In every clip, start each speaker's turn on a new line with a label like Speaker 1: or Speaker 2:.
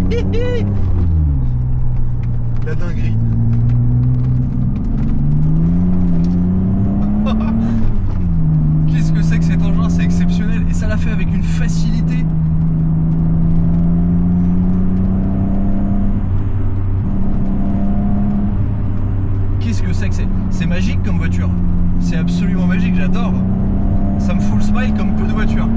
Speaker 1: La dinguerie. Qu'est-ce que c'est que cet engin? C'est exceptionnel. Et ça l'a fait avec une facilité. Qu'est-ce que c'est que c'est magique comme voiture. C'est absolument magique, j'adore. Ça me fout le smile comme peu de voitures.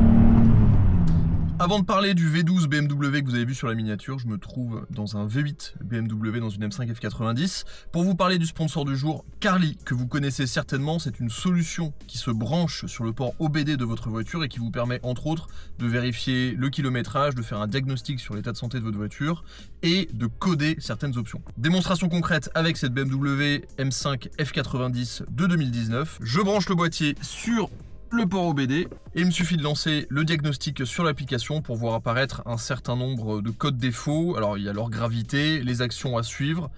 Speaker 1: Avant de parler du V12 BMW que vous avez vu sur la miniature, je me trouve dans un V8 BMW dans une M5 F90 pour vous parler du sponsor du jour, Carly, que vous connaissez certainement. C'est une solution qui se branche sur le port OBD de votre voiture et qui vous permet entre autres de vérifier le kilométrage, de faire un diagnostic sur l'état de santé de votre voiture et de coder certaines options. Démonstration concrète avec cette BMW M5 F90 de 2019. Je branche le boîtier sur le port OBD et il me suffit de lancer le diagnostic sur l'application pour voir apparaître un certain nombre de codes défauts. Alors il y a leur gravité, les actions à suivre,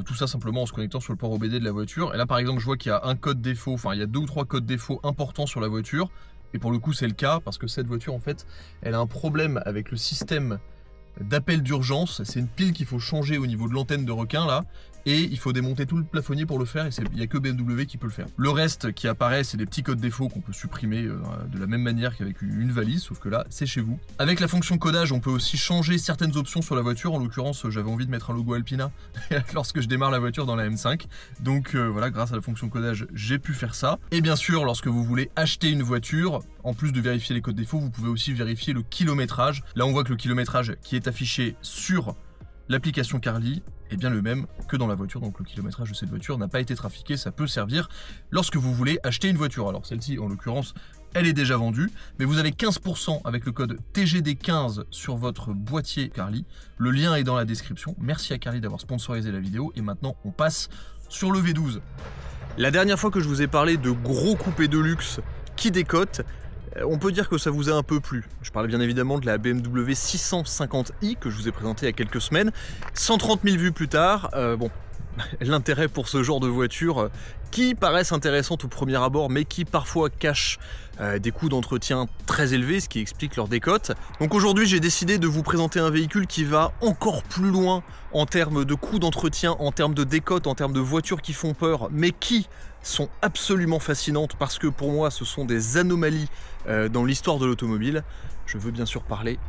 Speaker 1: tout ça simplement en se connectant sur le port OBD de la voiture. Et là par exemple je vois qu'il y a un code défaut, enfin il y a 2 ou 3 codes défauts importants sur la voiture. Et pour le coup c'est le cas parce que cette voiture en fait elle a un problème avec le système d'appel d'urgence. C'est une pile qu'il faut changer au niveau de l'antenne de requin là. Et il faut démonter tout le plafonnier pour le faire et il n'y a que BMW qui peut le faire. Le reste qui apparaît, c'est des petits codes défauts qu'on peut supprimer de la même manière qu'avec une valise, sauf que là, c'est chez vous. Avec la fonction codage, on peut aussi changer certaines options sur la voiture. En l'occurrence, j'avais envie de mettre un logo Alpina lorsque je démarre la voiture dans la M5. Donc voilà, grâce à la fonction codage, j'ai pu faire ça. Et bien sûr, lorsque vous voulez acheter une voiture, en plus de vérifier les codes défauts, vous pouvez aussi vérifier le kilométrage. Là, on voit que le kilométrage qui est affiché sur l'application Carly est bien le même que dans la voiture, donc le kilométrage de cette voiture n'a pas été trafiqué. Ça peut servir lorsque vous voulez acheter une voiture. Alors celle-ci, en l'occurrence, elle est déjà vendue, mais vous avez 15% avec le code TGD15 sur votre boîtier Carly. Le lien est dans la description. Merci à Carly d'avoir sponsorisé la vidéo et maintenant on passe sur le V12. La dernière fois que je vous ai parlé de gros coupés de luxe qui décotent, on peut dire que ça vous a un peu plu. Je parle bien évidemment de la BMW 650i que je vous ai présentée il y a quelques semaines. 130 000 vues plus tard, bon, l'intérêt pour ce genre de voiture qui paraissent intéressantes au premier abord mais qui parfois cachent des coûts d'entretien très élevés, ce qui explique leur décote. Donc aujourd'hui j'ai décidé de vous présenter un véhicule qui va encore plus loin en termes de coûts d'entretien, en termes de décote, en termes de voitures qui font peur mais qui sont absolument fascinantes parce que pour moi ce sont des anomalies dans l'histoire de l'automobile. Je veux bien sûr parler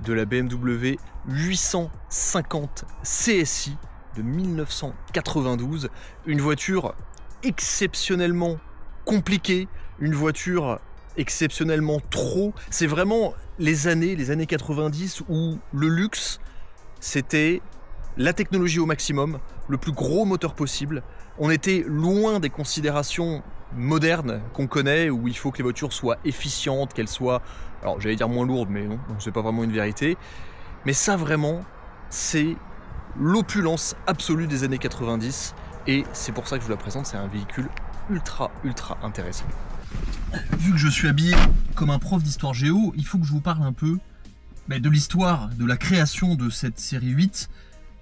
Speaker 1: de la BMW 850 CSI de 1992, une voiture exceptionnellement compliquée, une voiture exceptionnellement trop. C'est vraiment les années 90 où le luxe c'était la technologie au maximum, le plus gros moteur possible. On était loin des considérations modernes qu'on connaît où il faut que les voitures soient efficientes, qu'elles soient, alors j'allais dire moins lourdes, mais non, c'est pas vraiment une vérité. Mais ça vraiment, c'est l'opulence absolue des années 90 et c'est pour ça que je vous la présente. C'est un véhicule ultra intéressant. Vu que je suis habillé comme un prof d'histoire géo, il faut que je vous parle un peu de l'histoire, de la création de cette série 8.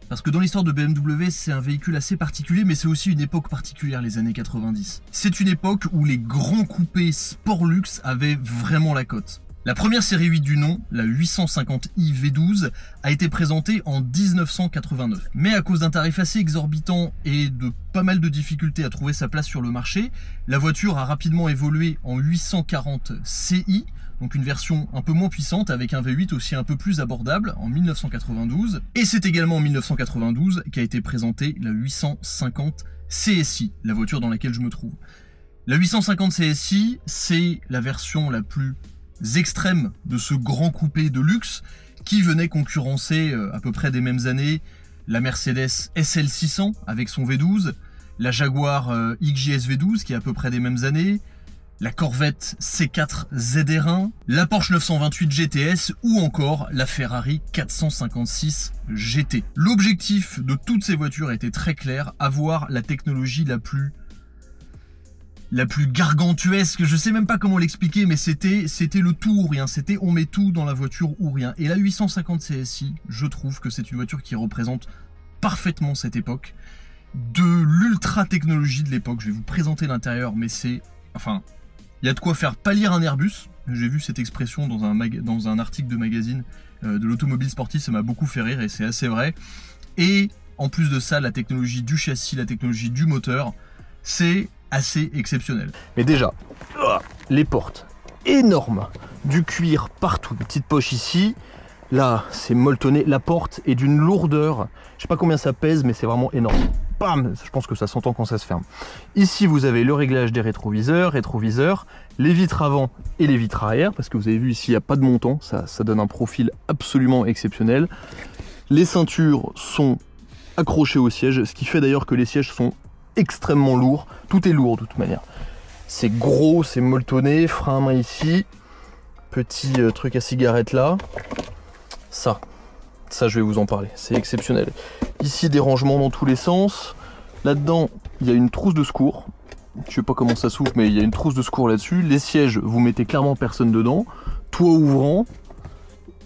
Speaker 1: Parce que dans l'histoire de BMW, c'est un véhicule assez particulier, mais c'est aussi une époque particulière, les années 90. C'est une époque où les grands coupés sport luxe avaient vraiment la cote. La première série 8 du nom, la 850i V12, a été présentée en 1989. Mais à cause d'un tarif assez exorbitant et de pas mal de difficultés à trouver sa place sur le marché, la voiture a rapidement évolué en 840 Ci, donc une version un peu moins puissante avec un V8 aussi un peu plus abordable en 1992. Et c'est également en 1992 qu'a été présentée la 850 CSI, la voiture dans laquelle je me trouve. La 850 CSI, c'est la version la plus extrême de ce grand coupé de luxe qui venait concurrencer à peu près des mêmes années la Mercedes SL600 avec son V12, la Jaguar XJS V12 qui est à peu près des mêmes années, la Corvette C4 ZR1, la Porsche 928 GTS ou encore la Ferrari 456 GT. L'objectif de toutes ces voitures était très clair, avoir la technologie la plus gargantuesque, je sais même pas comment l'expliquer, mais c'était le tout ou rien, c'était on met tout dans la voiture ou rien. Et la 850 CSI, je trouve que c'est une voiture qui représente parfaitement cette époque, de l'ultra technologie de l'époque. Je vais vous présenter l'intérieur, mais c'est, enfin, il y a de quoi faire pâlir un Airbus, J'ai vu cette expression dans un article de magazine de l'automobile sportive, ça m'a beaucoup fait rire et c'est assez vrai. Et en plus de ça, la technologie du châssis, la technologie du moteur, c'est assez exceptionnel. Mais déjà, les portes énormes, du cuir partout, une petite poche ici. Là, c'est molletonné. La porte est d'une lourdeur. Je sais pas combien ça pèse, mais c'est vraiment énorme. Bam! Je pense que ça s'entend quand ça se ferme. Ici, vous avez le réglage des rétroviseurs, les vitres avant et les vitres arrière, parce que vous avez vu ici, il n'y a pas de montant. Ça donne un profil absolument exceptionnel. Les ceintures sont accrochées au siège, ce qui fait d'ailleurs que les sièges sont extrêmement lourds. Tout est lourd de toute manière. C'est gros, c'est molletonné, frein à main ici. Petit truc à cigarette là. Ça je vais vous en parler, c'est exceptionnel. Ici des rangements dans tous les sens. Là-dedans, il y a une trousse de secours. Je sais pas comment ça s'ouvre, mais il y a une trousse de secours là-dessus. Les sièges, vous mettez clairement personne dedans. Toit ouvrant.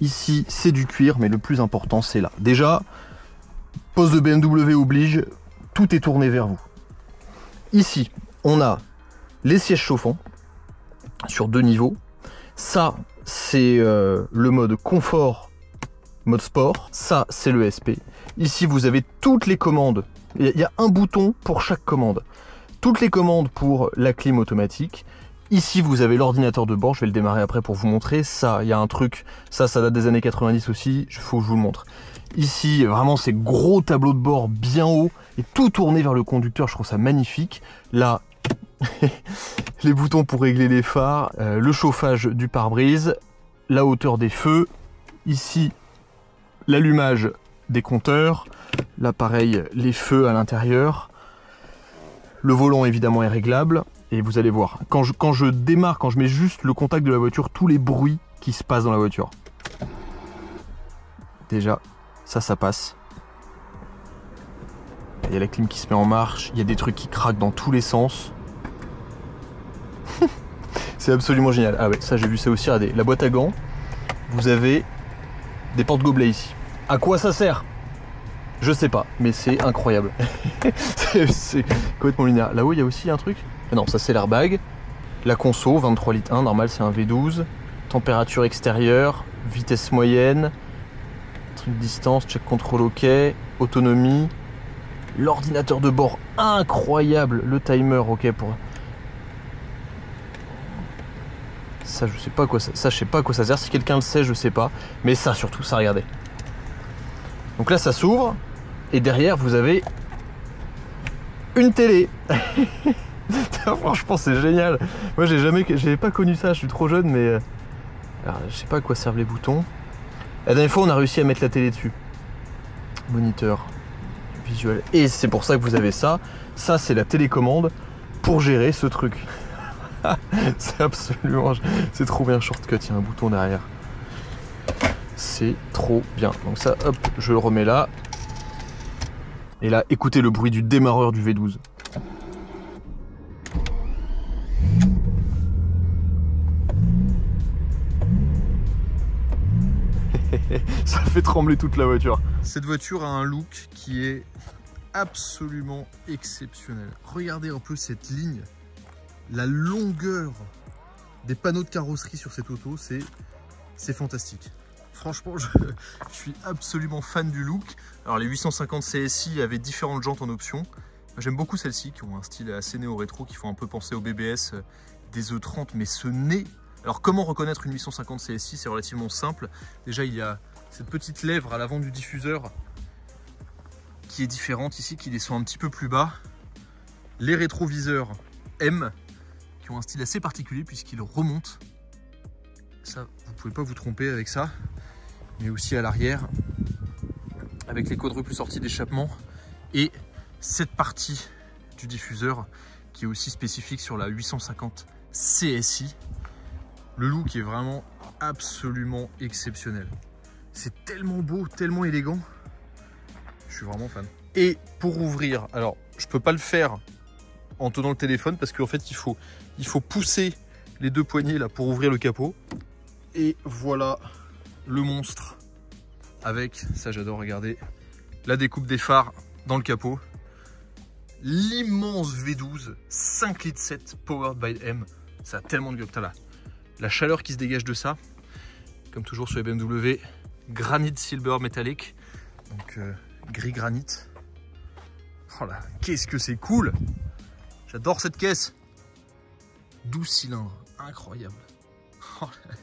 Speaker 1: Ici, c'est du cuir, mais le plus important, c'est là. Déjà, poste de BMW oblige, tout est tourné vers vous. Ici, on a les sièges chauffants sur 2 niveaux. Ça, c'est le mode confort, mode sport. Ça, c'est le SP. Ici, vous avez toutes les commandes. Il y a un bouton pour chaque commande. Toutes les commandes pour la clim automatique. Ici, vous avez l'ordinateur de bord. Je vais le démarrer après pour vous montrer. Ça, il y a un truc. Ça date des années 90 aussi. Il faut que je vous le montre. Ici, vraiment, c'est gros tableau de bord bien haut et tout tourné vers le conducteur. Je trouve ça magnifique. Là, les boutons pour régler les phares, le chauffage du pare-brise, la hauteur des feux. Ici, l'allumage des compteurs. Là, pareil, les feux à l'intérieur. Le volant, évidemment, est réglable. Et vous allez voir, quand je démarre, quand je mets juste le contact de la voiture, tous les bruits qui se passent dans la voiture. Déjà, ça passe. Il y a la clim qui se met en marche. Il y a des trucs qui craquent dans tous les sens. C'est absolument génial. Ah ouais, ça j'ai vu ça aussi. Regardez, la boîte à gants. Vous avez des porte-gobelets ici. À quoi ça sert? Je sais pas, mais c'est incroyable. c'est complètement lunaire. Là-haut, il y a aussi un truc. Ah non, ça c'est l'airbag. La conso, 23 litres 1, normal c'est un V12. Température extérieure, vitesse moyenne, truc de distance, check control OK, autonomie. L'ordinateur de bord incroyable, le timer OK pour... Ça je sais pas quoi ça je sais pas à quoi ça sert, si quelqu'un le sait je sais pas. Mais ça surtout, ça regardez. Donc là ça s'ouvre et derrière vous avez une télé. Franchement c'est génial. Moi j'avais pas connu ça, je suis trop jeune mais alors, je sais pas à quoi servent les boutons. La dernière fois on a réussi à mettre la télé dessus. Moniteur visuel. Et c'est pour ça que vous avez ça. Ça c'est la télécommande pour gérer ce truc. C'est absolument... C'est trop bien, shortcut, il y a un bouton derrière. C'est trop bien. Donc ça, hop, je le remets là. Et là, écoutez le bruit du démarreur du V12. Ça fait trembler toute la voiture. Cette voiture a un look qui est absolument exceptionnel. Regardez un peu cette ligne. La longueur des panneaux de carrosserie sur cette auto, c'est fantastique. Franchement, je suis absolument fan du look. Alors les 850 CSI avaient différentes jantes en option. J'aime beaucoup celles-ci qui ont un style assez néo-rétro, qui font un peu penser au BBS des E30, mais ce nez... Alors comment reconnaître une 850 CSI? C'est relativement simple. Déjà, il y a cette petite lèvre à l'avant du diffuseur qui est différente ici, qui descend un petit peu plus bas. Les rétroviseurs M, qui ont un style assez particulier puisqu'ils remontent. Ça, vous pouvez pas vous tromper avec ça. Mais aussi à l'arrière, avec les quadruples sorties d'échappement. Et cette partie du diffuseur qui est aussi spécifique sur la 850 CSI. Le look est vraiment absolument exceptionnel. C'est tellement beau, tellement élégant. Je suis vraiment fan. Et pour ouvrir, alors je peux pas le faire en tenant le téléphone parce qu'en fait il faut pousser les deux poignées là pour ouvrir le capot. Et voilà le monstre avec, ça j'adore, regarder, la découpe des phares dans le capot. L'immense V12 5,7 litres powered by M. Ça a tellement de gueule. Là, La chaleur qui se dégage de ça, comme toujours sur les BMW, granit silver métallique, donc gris granit. Oh là, qu'est-ce que c'est cool! J'adore cette caisse. 12 cylindres, incroyable. Oh là.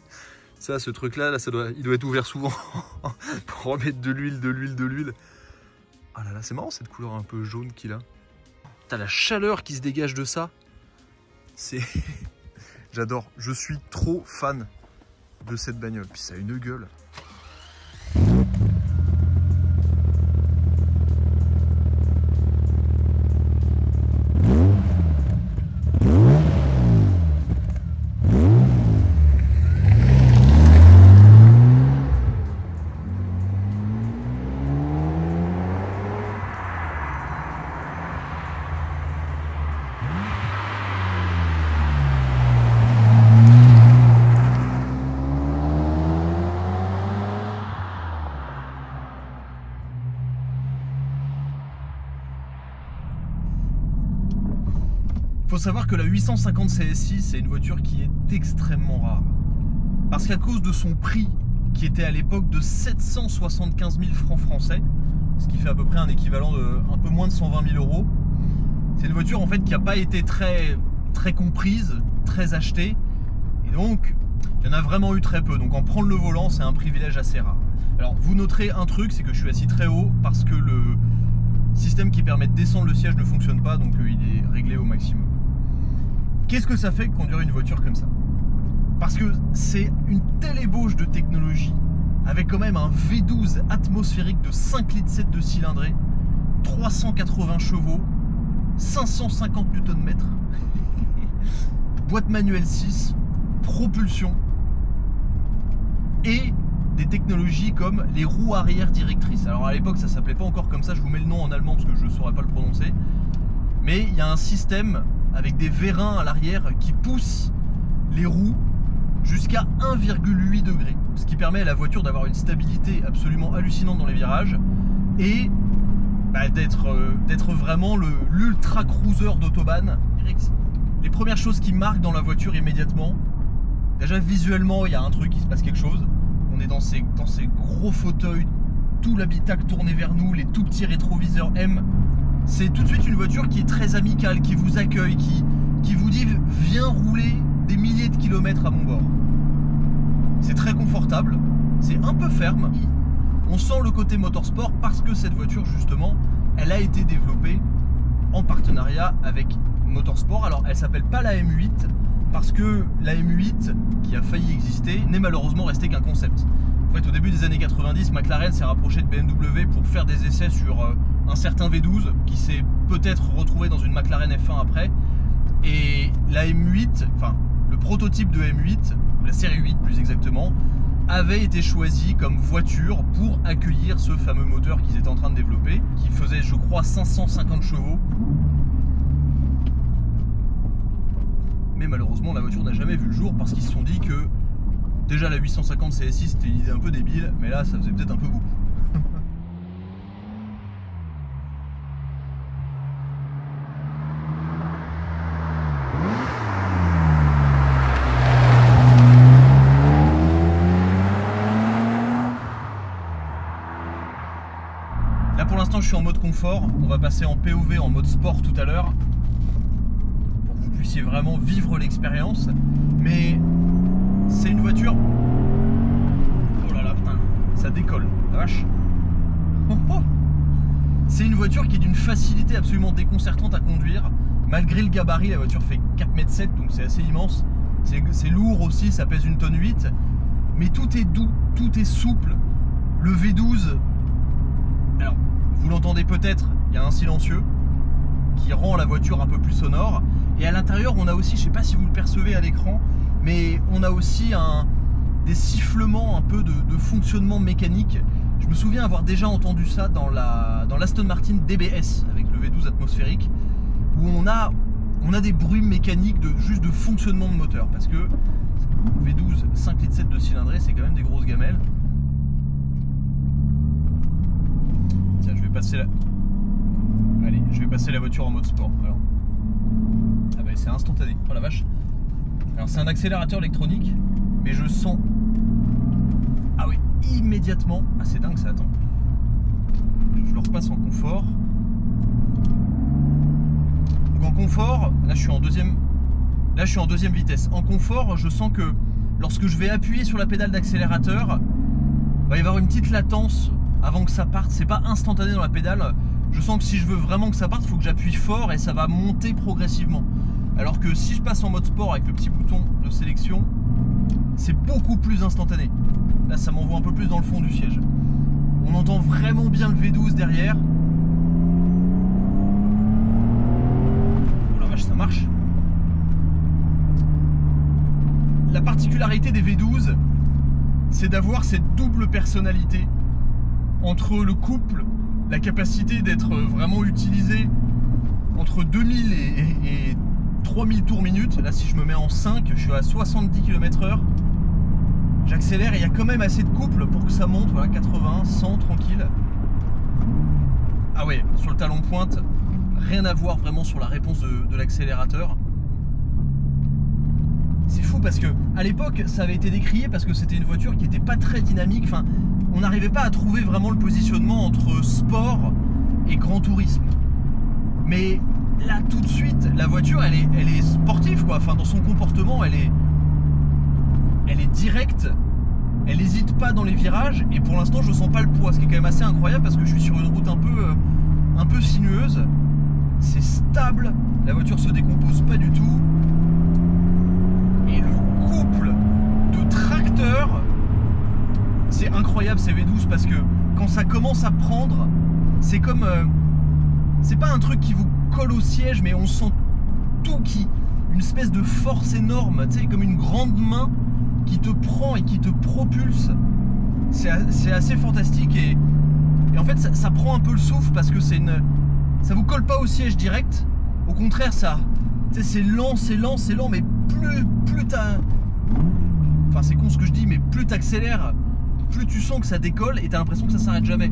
Speaker 1: Ça, ce truc-là, là, il doit être ouvert souvent pour remettre de l'huile. Ah là là, c'est marrant cette couleur un peu jaune qu'il a. T'as la chaleur qui se dégage de ça. C'est... J'adore. Je suis trop fan de cette bagnole. Puis ça a une gueule. Faut savoir que la 850 CSI, c'est une voiture qui est extrêmement rare. Parce qu'à cause de son prix, qui était à l'époque de 775 000 francs français, ce qui fait à peu près un équivalent de un peu moins de 120 000 euros, c'est une voiture en fait qui n'a pas été très comprise, très achetée, et donc il y en a vraiment eu très peu. Donc en prendre le volant, c'est un privilège assez rare. Alors vous noterez un truc, c'est que je suis assis très haut parce que le système qui permet de descendre le siège ne fonctionne pas, donc il est réglé au maximum. Qu'est-ce que ça fait de conduire une voiture comme ça? Parce que c'est une telle ébauche de technologie, avec quand même un V12 atmosphérique de 5,7 litres de cylindrée, 380 chevaux, 550 Nm, boîte manuelle 6, propulsion, et des technologies comme les roues arrière directrices. Alors à l'époque ça s'appelait pas encore comme ça, je vous mets le nom en allemand parce que je ne saurais pas le prononcer, mais il y a un système avec des vérins à l'arrière qui poussent les roues jusqu'à 1,8 degrés, ce qui permet à la voiture d'avoir une stabilité absolument hallucinante dans les virages et d'être vraiment l'ultra cruiser d'autobahn. Les premières choses qui marquent dans la voiture immédiatement, déjà visuellement il y a un truc, il se passe quelque chose. On est dans ces gros fauteuils, tout l'habitacle tourné vers nous, les tout petits rétroviseurs M. C'est tout de suite une voiture qui est très amicale, qui vous accueille, qui vous dit viens rouler des milliers de kilomètres à mon bord. C'est très confortable, c'est un peu ferme. On sent le côté motorsport parce que cette voiture justement, elle a été développée en partenariat avec Motorsport. Alors elle s'appelle pas la M8 parce que la M8 qui a failli exister n'est malheureusement restée qu'un concept. En fait au début des années 90, McLaren s'est rapproché de BMW pour faire des essais sur un certain V12 qui s'est peut-être retrouvé dans une McLaren F1 après. Et la M8, enfin le prototype de M8, la série 8 plus exactement, avait été choisi comme voiture pour accueillir ce fameux moteur qu'ils étaient en train de développer, qui faisait je crois 550 chevaux. Mais malheureusement la voiture n'a jamais vu le jour parce qu'ils se sont dit que déjà la 850 CSI c'était une idée un peu débile, mais là ça faisait peut-être un peu beaucoup. Là pour l'instant je suis en mode confort, on va passer en POV en mode sport tout à l'heure pour que vous puissiez vraiment vivre l'expérience. Mais c'est une voiture, oh là là putain, ça décolle, la vache. C'est une voiture qui est d'une facilité absolument déconcertante à conduire. Malgré le gabarit, la voiture fait 4,7 m, donc c'est assez immense. C'est lourd aussi, ça pèse 1,8 tonnes. Mais tout est doux, tout est souple. Le V12, alors vous l'entendez peut-être, il y a un silencieux qui rend la voiture un peu plus sonore. Et à l'intérieur, on a aussi, je sais pas si vous le percevez à l'écran, mais on a aussi des sifflements un peu de fonctionnement mécanique. Je me souviens avoir déjà entendu ça dans l'Aston Martin DBS avec le V12 atmosphérique, où on a des bruits mécaniques juste de fonctionnement de moteur, parce que V12 5,7 litres de cylindrée, c'est quand même des grosses gamelles. Tiens, je vais passer la voiture en mode sport. Alors. Ah bah c'est instantané, oh la vache. Alors c'est un accélérateur électronique, mais je sens... Ah oui, immédiatement... Ah c'est dingue ça, attends. Je le repasse en confort. Donc en confort, là je suis en deuxième... Là je suis en deuxième vitesse. En confort, je sens que lorsque je vais appuyer sur la pédale d'accélérateur, il va y avoir une petite latence avant que ça parte. C'est pas instantané dans la pédale. Je sens que si je veux vraiment que ça parte, il faut que j'appuie fort et ça va monter progressivement. Alors que si je passe en mode sport avec le petit bouton de sélection, c'est beaucoup plus instantané. Là, ça m'envoie un peu plus dans le fond du siège. On entend vraiment bien le V12 derrière. Oh la vache, ça marche. La particularité des V12, c'est d'avoir cette double personnalité entre le couple, la capacité d'être vraiment utilisé entre 2000 et 3000 tours minute. Là, si je me mets en 5, je suis à 70 km/h. J'accélère et il y a quand même assez de couple pour que ça monte. Voilà, 80, 100, tranquille. Ah ouais, sur le talon pointe, rien à voir vraiment sur la réponse de l'accélérateur. C'est fou parce que à l'époque, ça avait été décrié parce que c'était une voiture qui n'était pas très dynamique. Enfin, on n'arrivait pas à trouver vraiment le positionnement entre sport et grand tourisme. Mais là, tout de suite, la voiture, elle est sportive, quoi. Enfin, dans son comportement, elle est directe. Elle n'hésite pas dans les virages. Et pour l'instant, je sens pas le poids, ce qui est quand même assez incroyable parce que je suis sur une route un peu sinueuse. C'est stable. La voiture se décompose pas du tout. Et le couple de tracteurs, c'est incroyable ces V12 parce que quand ça commence à prendre, c'est comme... c'est pas un truc qui vous colle au siège, mais on sent tout qui... Une espèce de force énorme, tu sais, comme une grande main qui te prend et qui te propulse. C'est assez fantastique et en fait ça prend un peu le souffle parce que c'est une... Ça vous colle pas au siège direct. Au contraire, ça... Tu sais, c'est lent, mais plus t'as... Enfin, c'est con ce que je dis, mais plus t'accélères, plus tu sens que ça décolle et t'as l'impression que ça s'arrête jamais.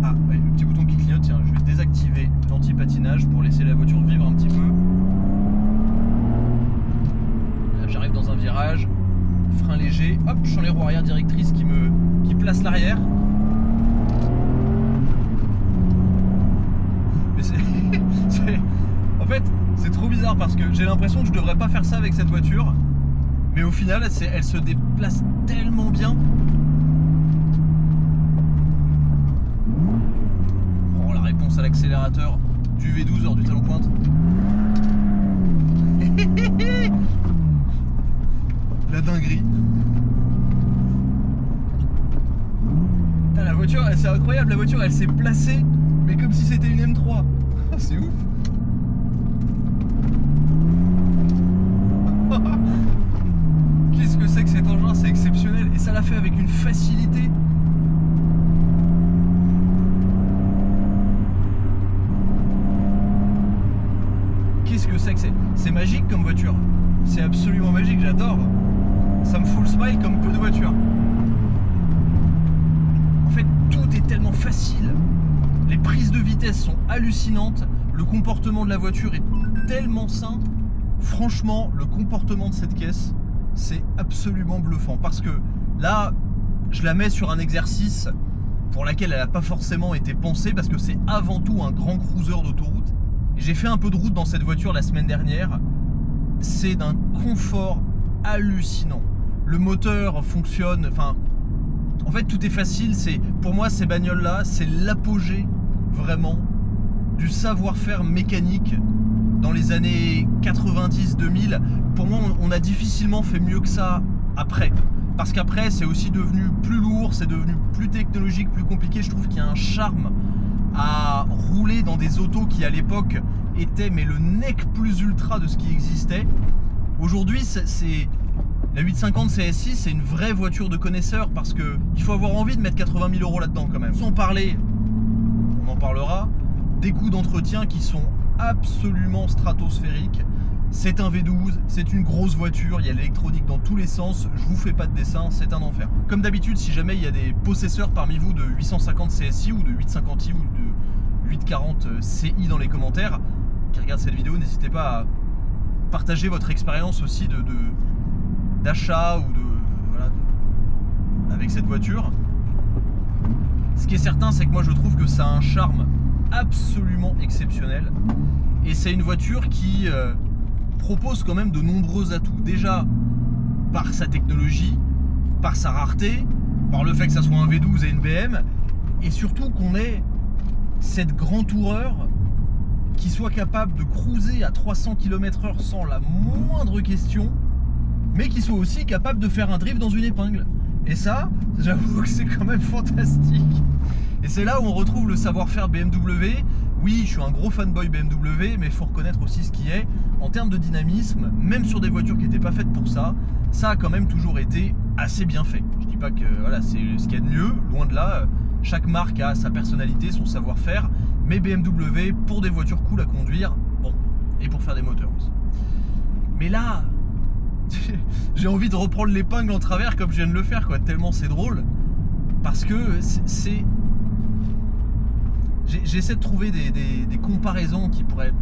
Speaker 1: Ah, ouais, le petit bouton qui clignote, tiens, je vais désactiver l'anti-patinage pour laisser la voiture vivre un petit peu. Là, j'arrive dans un virage. Frein léger, hop, je sens les roues arrière directrices qui placent l'arrière. Mais en fait, c'est trop bizarre parce que j'ai l'impression que je devrais pas faire ça avec cette voiture. Mais au final, elle se déplace tellement bien. Oh, la réponse à l'accélérateur du V12 hors du talon pointe. La dinguerie. La voiture, c'est incroyable, la voiture elle s'est placée, mais comme si c'était une M3. C'est ouf. Qu'est-ce que c'est que cet engin, c'est exceptionnel. Et ça l'a fait avec une facilité. Qu'est-ce que c'est que c'est magique comme voiture. C'est absolument magique, j'adore. Ça me fout le smile comme peu de voitures. En fait, tout est tellement facile. Les prises de vitesse sont hallucinantes. Le comportement de la voiture est tellement sain. Franchement, le comportement de cette caisse, c'est absolument bluffant. Parce que là, je la mets sur un exercice pour lequel elle n'a pas forcément été pensée. Parce que c'est avant tout un grand cruiser d'autoroute. Et j'ai fait un peu de route dans cette voiture la semaine dernière. C'est d'un confort hallucinant. Le moteur fonctionne, enfin, en fait tout est facile. Pour moi, ces bagnoles là, c'est l'apogée vraiment du savoir-faire mécanique dans les années 90-2000. Pour moi, on a difficilement fait mieux que ça après, parce qu'après c'est aussi devenu plus lourd, c'est devenu plus technologique, plus compliqué. Je trouve qu'il y a un charme à rouler dans des autos qui à l'époque étaient mais le nec plus ultra de ce qui existait. Aujourd'hui, la 850 CSI, c'est une vraie voiture de connaisseur parce que il faut avoir envie de mettre 80 000 € là-dedans quand même. Sans parler, on en parlera, des coûts d'entretien qui sont absolument stratosphériques. C'est un V12, c'est une grosse voiture, il y a l'électronique dans tous les sens, je vous fais pas de dessin, c'est un enfer. Comme d'habitude, si jamais il y a des possesseurs parmi vous de 850 CSI ou de 850i ou de 840 CI dans les commentaires qui regardent cette vidéo, n'hésitez pas à partager votre expérience aussi d'achat ou avec cette voiture. Ce qui est certain, c'est que moi je trouve que ça a un charme absolument exceptionnel et c'est une voiture qui propose quand même de nombreux atouts. Déjà par sa technologie, par sa rareté, par le fait que ça soit un V12 et une BM, et surtout qu'on ait cette grand toureur qui soit capable de cruiser à 300 km/h sans la moindre question, mais qui soit aussi capable de faire un drift dans une épingle. Et ça, j'avoue que c'est quand même fantastique. Et c'est là où on retrouve le savoir-faire BMW. Oui, je suis un gros fanboy BMW, mais il faut reconnaître aussi ce qui est. En termes de dynamisme, même sur des voitures qui n'étaient pas faites pour ça, ça a quand même toujours été assez bien fait. Je dis pas que voilà, c'est ce qu'il y a de mieux, loin de là. Chaque marque a sa personnalité, son savoir-faire, mais BMW, pour des voitures cool à conduire, bon, et pour faire des moteurs aussi. Mais là, j'ai envie de reprendre l'épingle en travers comme je viens de le faire, quoi, tellement c'est drôle. Parce que c'est... J'essaie de trouver des comparaisons qui pourraient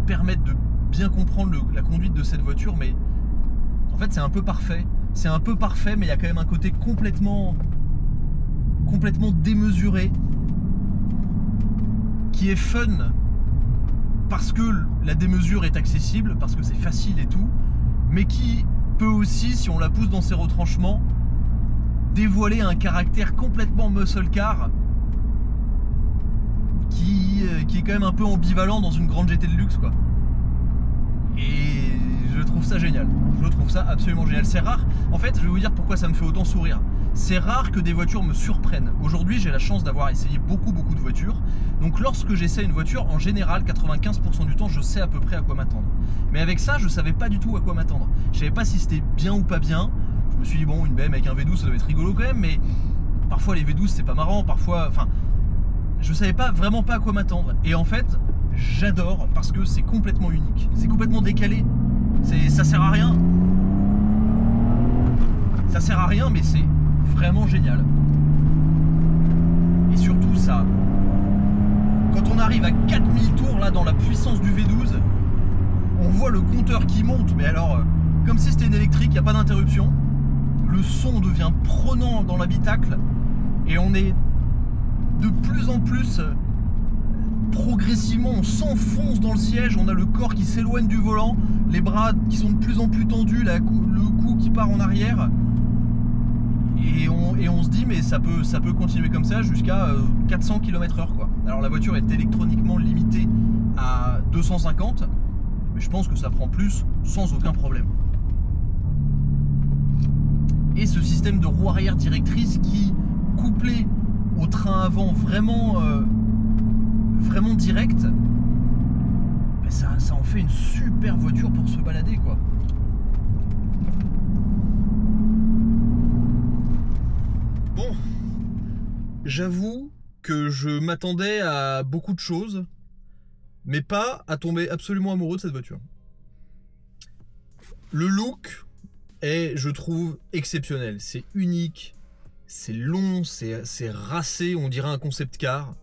Speaker 1: permettre de bien comprendre la conduite de cette voiture, mais en fait c'est un peu parfait. C'est un peu parfait, mais il y a quand même un côté complètement démesuré qui est fun parce que la démesure est accessible, parce que c'est facile et tout, mais qui peut aussi, si on la pousse dans ses retranchements, dévoiler un caractère complètement muscle car qui est quand même un peu ambivalent dans une grande GT de luxe, quoi. Et je trouve ça génial. Je trouve ça absolument génial. C'est rare. En fait, je vais vous dire pourquoi ça me fait autant sourire. C'est rare que des voitures me surprennent. Aujourd'hui, j'ai la chance d'avoir essayé beaucoup de voitures. Donc lorsque j'essaie une voiture, en général, 95% du temps, je sais à peu près à quoi m'attendre. Mais avec ça, je savais pas du tout à quoi m'attendre. Je savais pas si c'était bien ou pas bien. Je me suis dit, bon, une BM avec un V12, ça doit être rigolo quand même, mais parfois les V12, c'est pas marrant, parfois... Enfin, je savais vraiment pas à quoi m'attendre. Et en fait, j'adore parce que c'est complètement unique. C'est complètement décalé. Ça sert à rien. Ça sert à rien, mais c'est vraiment génial. Et surtout ça, quand on arrive à 4000 tours là dans la puissance du V12, on voit le compteur qui monte, mais alors comme si c'était une électrique, il n'y a pas d'interruption. Le son devient prenant dans l'habitacle et on est de plus en plus progressivement, on s'enfonce dans le siège, on a le corps qui s'éloigne du volant, les bras qui sont de plus en plus tendus, le cou qui part en arrière, et on se dit mais ça peut continuer comme ça jusqu'à 400 km/h, quoi. Alors la voiture est électroniquement limitée à 250, mais je pense que ça prend plus sans aucun problème. Et ce système de roue arrière directrice qui, couplé au train avant vraiment direct, ben ça en fait une super voiture pour se balader, quoi. Bon, j'avoue que je m'attendais à beaucoup de choses, mais pas à tomber absolument amoureux de cette voiture. Le look est, je trouve, exceptionnel. C'est unique, c'est long, c'est racé, on dirait un concept car.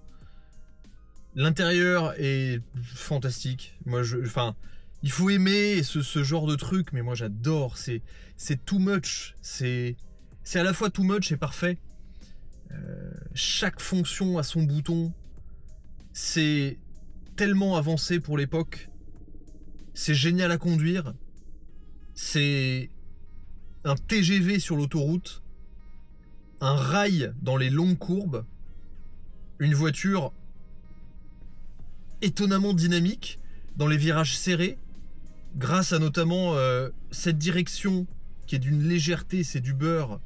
Speaker 1: L'intérieur est fantastique. Moi, enfin, il faut aimer ce genre de truc, mais moi j'adore. C'est too much. C'est à la fois too much et parfait. Chaque fonction a son bouton. C'est tellement avancé pour l'époque. C'est génial à conduire. C'est un TGV sur l'autoroute. Un rail dans les longues courbes. Une voiture étonnamment dynamique dans les virages serrés, grâce à notamment cette direction qui est d'une légèreté, c'est du beurre,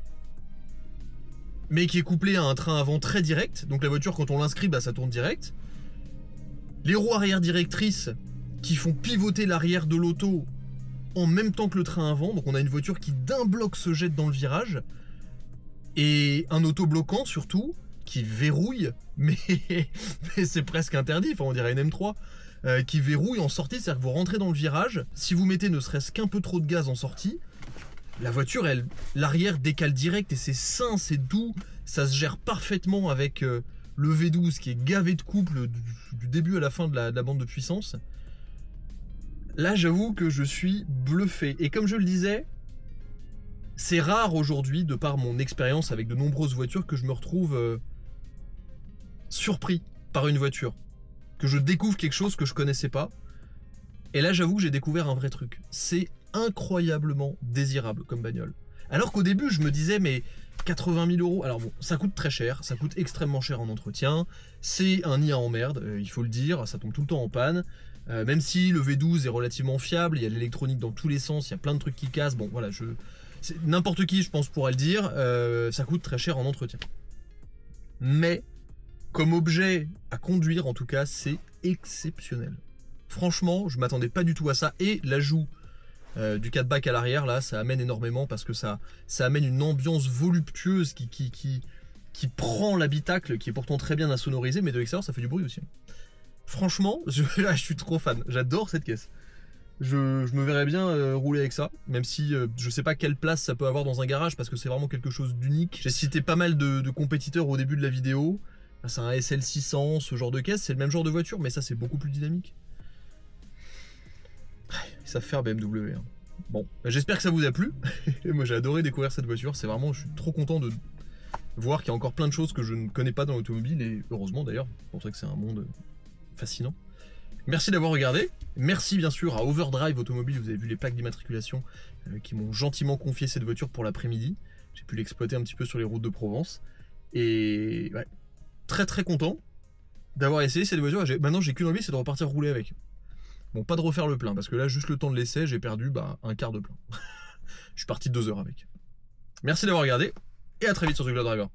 Speaker 1: mais qui est couplée à un train avant très direct. Donc la voiture, quand on l'inscrit, bah, ça tourne direct. Les roues arrière directrices qui font pivoter l'arrière de l'auto en même temps que le train avant. Donc on a une voiture qui d'un bloc se jette dans le virage, et un autobloquant surtout qui verrouille, mais c'est presque interdit, enfin on dirait une M3, qui verrouille en sortie, c'est-à-dire que vous rentrez dans le virage, si vous mettez ne serait-ce qu'un peu trop de gaz en sortie, la voiture, l'arrière décale direct et c'est sain, c'est doux, ça se gère parfaitement avec le V12 qui est gavé de couple du début à la fin de la bande de puissance. Là, j'avoue que je suis bluffé. Et comme je le disais, c'est rare aujourd'hui, de par mon expérience avec de nombreuses voitures, que je me retrouve surpris par une voiture, que je découvre quelque chose que je connaissais pas. Et là, j'avoue que j'ai découvert un vrai truc. C'est incroyablement désirable comme bagnole. Alors qu'au début, je me disais, mais 80 000 euros, alors bon, ça coûte très cher, ça coûte extrêmement cher en entretien, c'est un nid à emmerde, il faut le dire, ça tombe tout le temps en panne, même si le V12 est relativement fiable, il y a de l'électronique dans tous les sens, il y a plein de trucs qui cassent, bon voilà, n'importe qui, je pense, pourrait le dire, ça coûte très cher en entretien. Mais, comme objet à conduire, en tout cas, c'est exceptionnel. Franchement, je m'attendais pas du tout à ça, et l'ajout du 4-bac à l'arrière, là, ça amène énormément parce que ça amène une ambiance voluptueuse qui prend l'habitacle, qui est pourtant très bien insonorisé, mais de l'extérieur, ça fait du bruit aussi. Franchement, là, je suis trop fan. J'adore cette caisse. Je me verrais bien rouler avec ça, même si je sais pas quelle place ça peut avoir dans un garage parce que c'est vraiment quelque chose d'unique. J'ai cité pas mal de compétiteurs au début de la vidéo. C'est un SL600, ce genre de caisse, c'est le même genre de voiture, mais ça, c'est beaucoup plus dynamique. Ils savent faire BMW. Hein. Bon, j'espère que ça vous a plu. Moi, j'ai adoré découvrir cette voiture. C'est vraiment, je suis trop content de voir qu'il y a encore plein de choses que je ne connais pas dans l'automobile. Et heureusement d'ailleurs, c'est pour ça que c'est un monde fascinant. Merci d'avoir regardé. Merci bien sûr à Overdrive Automobile. Vous avez vu les plaques d'immatriculation qui m'ont gentiment confié cette voiture pour l'après-midi. J'ai pu l'exploiter un petit peu sur les routes de Provence. Et ouais, très très content d'avoir essayé cette voiture. Maintenant, j'ai qu'une envie, c'est de repartir rouler avec. Bon, pas de refaire le plein, parce que là, juste le temps de l'essai, j'ai perdu un quart de plein. Je suis parti 2 heures avec. Merci d'avoir regardé, et à très vite sur The Globe Driver.